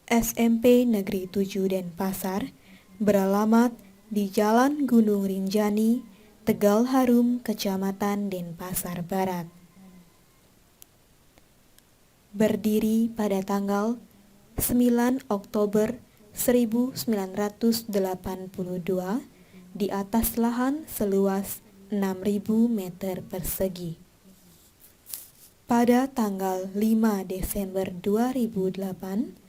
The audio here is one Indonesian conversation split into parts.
SMP Negeri 7 Denpasar beralamat di Jalan Gunung Rinjani, Tegal Harum, Kecamatan Denpasar Barat. Berdiri pada tanggal 9 Oktober 1982 di atas lahan seluas 6.000 meter persegi. Pada tanggal 5 Desember 2008,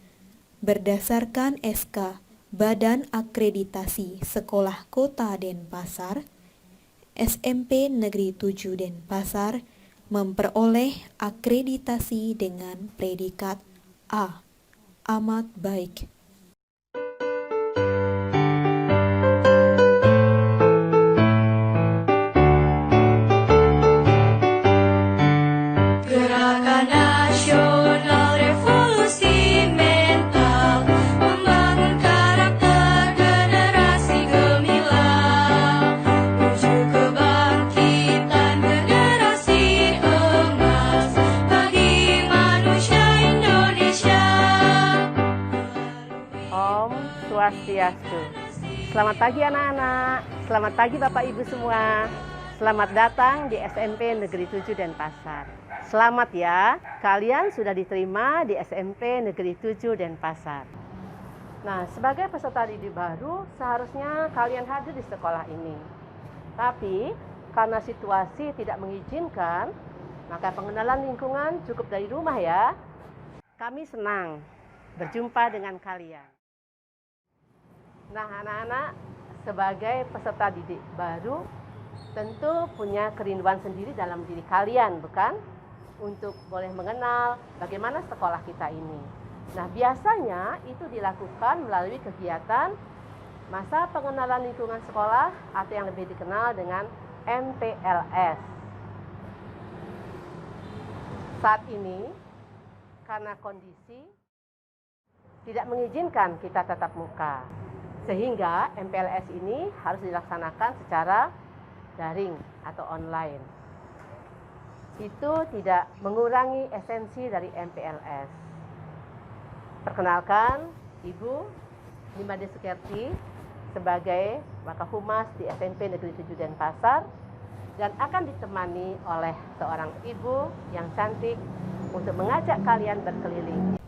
berdasarkan SK Badan Akreditasi Sekolah Kota Denpasar, SMP Negeri 7 Denpasar memperoleh akreditasi dengan predikat A, amat baik. Gerakan Nasional Revolusi Mental membangun karakter generasi gemilang menuju kebangkitan generasi emas bagi manusia Indonesia. Om Swastiastu. Selamat pagi anak-anak, selamat pagi Bapak Ibu semua. Selamat datang di SMP Negeri 7 Denpasar. Selamat ya, kalian sudah diterima di SMP Negeri 7 Denpasar. Nah, sebagai peserta didik baru, seharusnya kalian hadir di sekolah ini. Tapi, karena situasi tidak mengizinkan, maka pengenalan lingkungan cukup dari rumah ya. Kami senang berjumpa dengan kalian. Nah, anak-anak, sebagai peserta didik baru, tentu punya kerinduan sendiri dalam diri kalian, bukan? Untuk boleh mengenal bagaimana sekolah kita ini. Nah, biasanya itu dilakukan melalui kegiatan masa pengenalan lingkungan sekolah atau yang lebih dikenal dengan MPLS. Saat ini, karena kondisi tidak mengizinkan kita tatap muka, sehingga MPLS ini harus dilaksanakan secara daring atau online. Itu tidak mengurangi esensi dari MPLS. Perkenalkan, Ibu Nimade Sukerti sebagai Wakahumas di SMP Negeri 7 Denpasar dan akan ditemani oleh seorang ibu yang cantik untuk mengajak kalian berkeliling.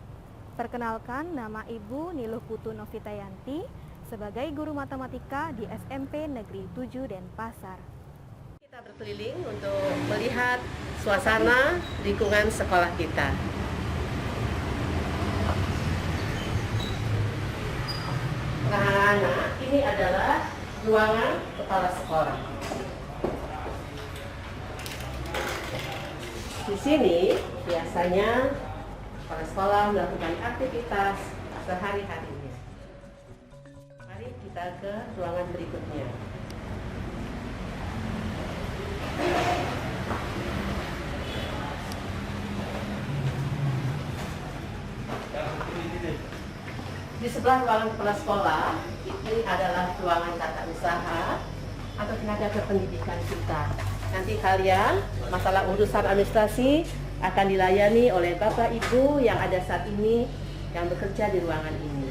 Perkenalkan, nama Ibu Niluh Putu Novitayanti sebagai guru matematika di SMP Negeri 7 Denpasar. Kita berkeliling untuk melihat suasana lingkungan sekolah kita. Nah, anak-anak, ini adalah ruangan kepala sekolah. Di sini biasanya kepala sekolah melakukan aktivitas sehari-harinya. Mari kita ke ruangan berikutnya. Di sebelah ruangan kepala sekolah, ini adalah ruangan tata usaha atau tenaga kependidikan kita. Nanti kalian, masalah urusan administrasi akan dilayani oleh Bapak Ibu yang ada saat ini yang bekerja di ruangan ini.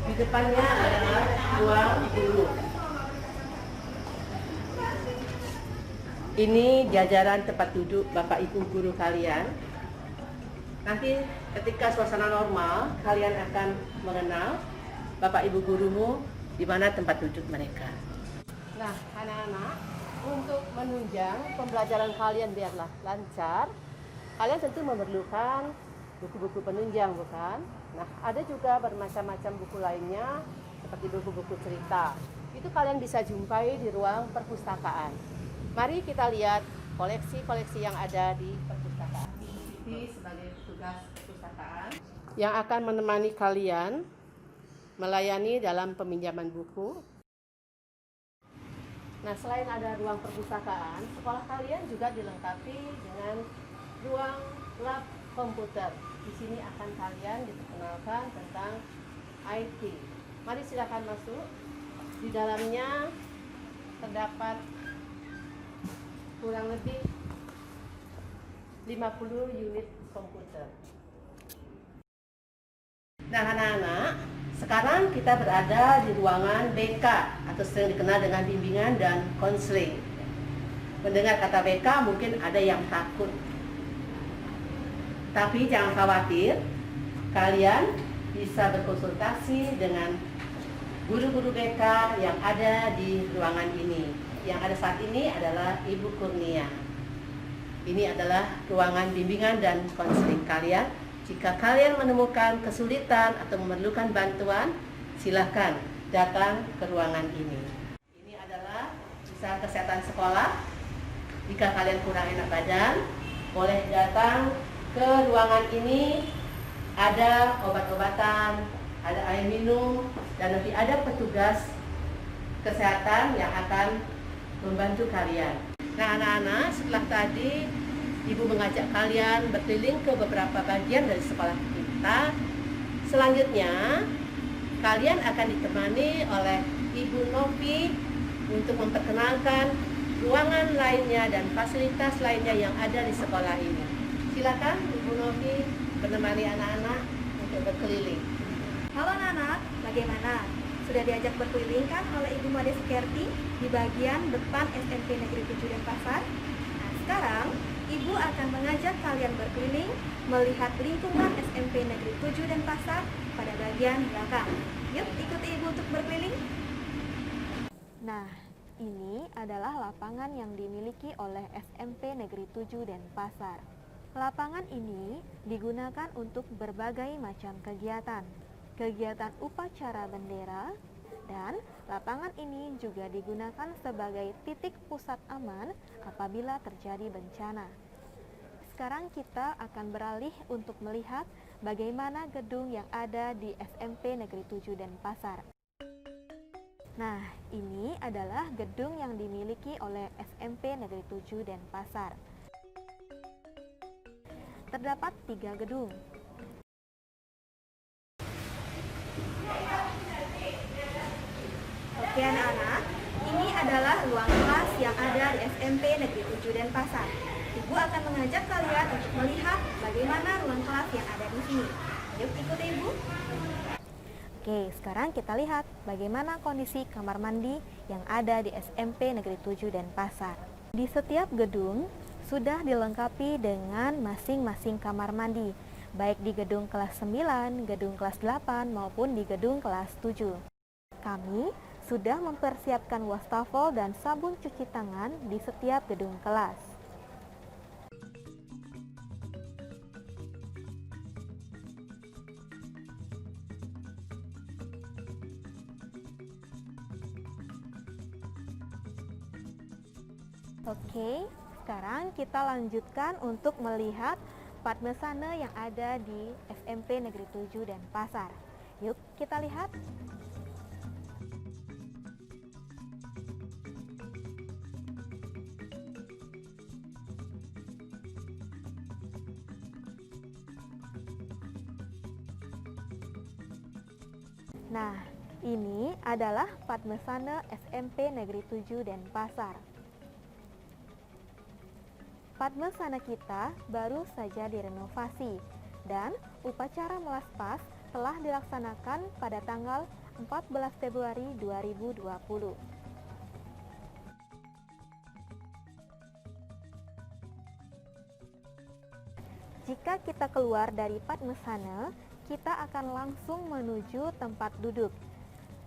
Di depannya adalah ruang guru. Ini jajaran tempat duduk Bapak Ibu guru kalian. Nanti ketika suasana normal, kalian akan mengenal Bapak Ibu gurumu di mana tempat duduk mereka. Nah, anak-anak, untuk menunjang pembelajaran kalian biarlah lancar, kalian tentu memerlukan buku-buku penunjang, bukan? Nah, ada juga bermacam-macam buku lainnya, seperti buku-buku cerita. Itu kalian bisa jumpai di ruang perpustakaan. Mari kita lihat koleksi-koleksi yang ada di perpustakaan. Ini sebagai tugas perpustakaan yang akan menemani kalian melayani dalam peminjaman buku. Nah, selain ada ruang perpustakaan, sekolah kalian juga dilengkapi dengan ruang lab komputer. Di sini akan kalian diperkenalkan tentang IT. Mari silakan masuk. Di dalamnya terdapat kurang lebih 50 unit komputer. Nah, anak-anak, sekarang kita berada di ruangan BK atau sering dikenal dengan bimbingan dan konseling. Mendengar kata BK mungkin ada yang takut. Tapi jangan khawatir, kalian bisa berkonsultasi dengan guru-guru BK yang ada di ruangan ini. Yang ada saat ini adalah Ibu Kurnia. Ini adalah ruangan bimbingan dan konseling kalian. Jika kalian menemukan kesulitan atau memerlukan bantuan, silakan datang ke ruangan ini. Ini adalah usaha kesehatan sekolah. Jika kalian kurang enak badan, boleh datang ke ruangan ini. Ada obat-obatan, ada air minum, dan nanti ada petugas kesehatan yang akan membantu kalian. Nah, anak-anak, setelah tadi Ibu mengajak kalian berkeliling ke beberapa bagian dari sekolah kita. Selanjutnya, kalian akan ditemani oleh Ibu Novi untuk memperkenalkan ruangan lainnya dan fasilitas lainnya yang ada di sekolah ini. Silakan Ibu Novi menemani anak-anak untuk berkeliling. Halo anak-anak, bagaimana? Sudah diajak berkeliling kan oleh Ibu Made Sukerti di bagian depan SMP Negeri 7 Denpasar? Nah, sekarang Ibu akan mengajak kalian berkeliling melihat lingkungan SMP Negeri 7 Denpasar pada bagian belakang. Yuk, ikuti Ibu untuk berkeliling. Nah, ini adalah lapangan yang dimiliki oleh SMP Negeri 7 Denpasar. Lapangan ini digunakan untuk berbagai macam kegiatan. Kegiatan upacara bendera, dan lapangan ini juga digunakan sebagai titik pusat aman apabila terjadi bencana. Sekarang kita akan beralih untuk melihat bagaimana gedung yang ada di SMP Negeri 7 Denpasar. Nah, ini adalah gedung yang dimiliki oleh SMP Negeri 7 Denpasar. Terdapat 3 gedung. Oke anak-anak, ini adalah ruang kelas yang ada di SMP Negeri 7 Denpasar. Ibu akan mengajak kalian untuk melihat bagaimana ruang kelas yang ada di sini. Yuk ikuti Ibu. Oke, sekarang kita lihat bagaimana kondisi kamar mandi yang ada di SMP Negeri 7 Denpasar. Di setiap gedung sudah dilengkapi dengan masing-masing kamar mandi, baik di gedung kelas 9, gedung kelas 8, maupun di gedung kelas 7. Kami sudah mempersiapkan wastafel dan sabun cuci tangan di setiap gedung kelas. Oke, sekarang kita lanjutkan untuk melihat padmesana yang ada di SMP Negeri 7 Denpasar. Yuk kita lihat. Nah, ini adalah padmesana SMP Negeri 7 Denpasar. Padmesana kita baru saja direnovasi dan upacara melas pas telah dilaksanakan pada tanggal 14 Februari 2020. Jika kita keluar dari padmesana, kita akan langsung menuju tempat duduk.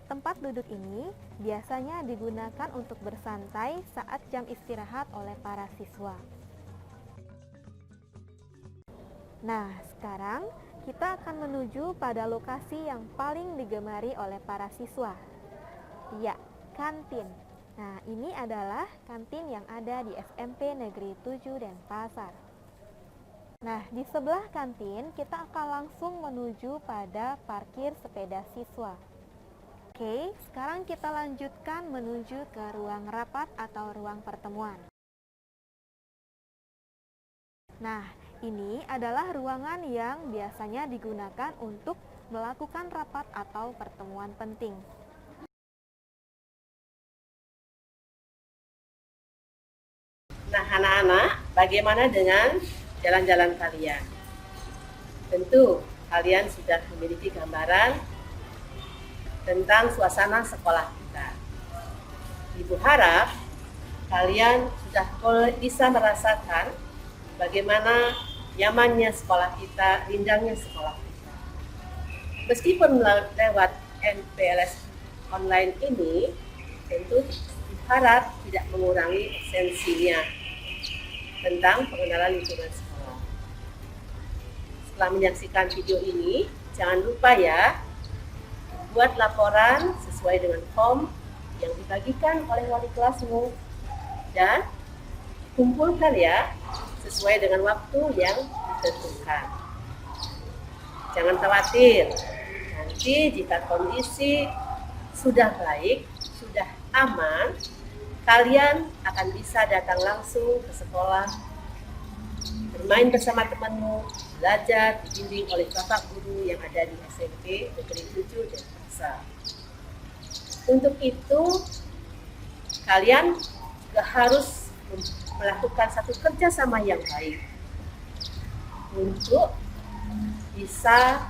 Tempat duduk ini biasanya digunakan untuk bersantai saat jam istirahat oleh para siswa. Nah, sekarang kita akan menuju pada lokasi yang paling digemari oleh para siswa. Ya, kantin. Nah, ini adalah kantin yang ada di SMP Negeri 7 Denpasar. Nah, di sebelah kantin kita akan langsung menuju pada parkir sepeda siswa. Oke, sekarang kita lanjutkan menuju ke ruang rapat atau ruang pertemuan. Nah, ini adalah ruangan yang biasanya digunakan untuk melakukan rapat atau pertemuan penting. Nah, anak-anak, bagaimana dengan jalan-jalan kalian? Tentu kalian sudah memiliki gambaran tentang suasana sekolah kita. Ibu harap kalian sudah bisa merasakan bagaimana nyamannya sekolah kita, rindangnya sekolah kita. Meskipun lewat MPLS online ini, tentu harap tidak mengurangi esensinya tentang pengenalan lingkungan sekolah. Setelah menyaksikan video ini, jangan lupa ya, buat laporan sesuai dengan form yang dibagikan oleh wali kelasmu dan kumpulkan ya sesuai dengan waktu yang ditentukan. Jangan khawatir, nanti jika kondisi sudah baik, sudah aman, kalian akan bisa datang langsung ke sekolah, bermain bersama temanmu, belajar dibimbing oleh bapak guru yang ada di SMP Negeri 7 Denpasar. Untuk itu, kalian juga harus melakukan satu kerjasama yang baik untuk bisa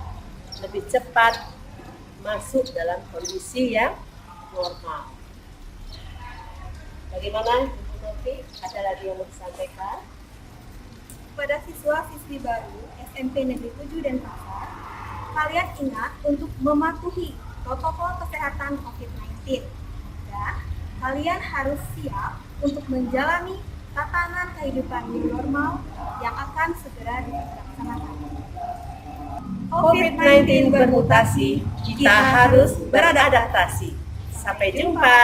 lebih cepat masuk dalam kondisi yang normal. Bagaimana Ibu Novi? Ada lagi yang mau disampaikan? Kepada siswa-siswi baru SMP Negeri 7 Denpasar, kalian ingat untuk mematuhi protokol kesehatan COVID-19 dan kalian harus siap untuk menjalani tatanan kehidupan new normal yang akan segera dilaksanakan. COVID-19 bermutasi, kita harus beradaptasi. Sampai jumpa.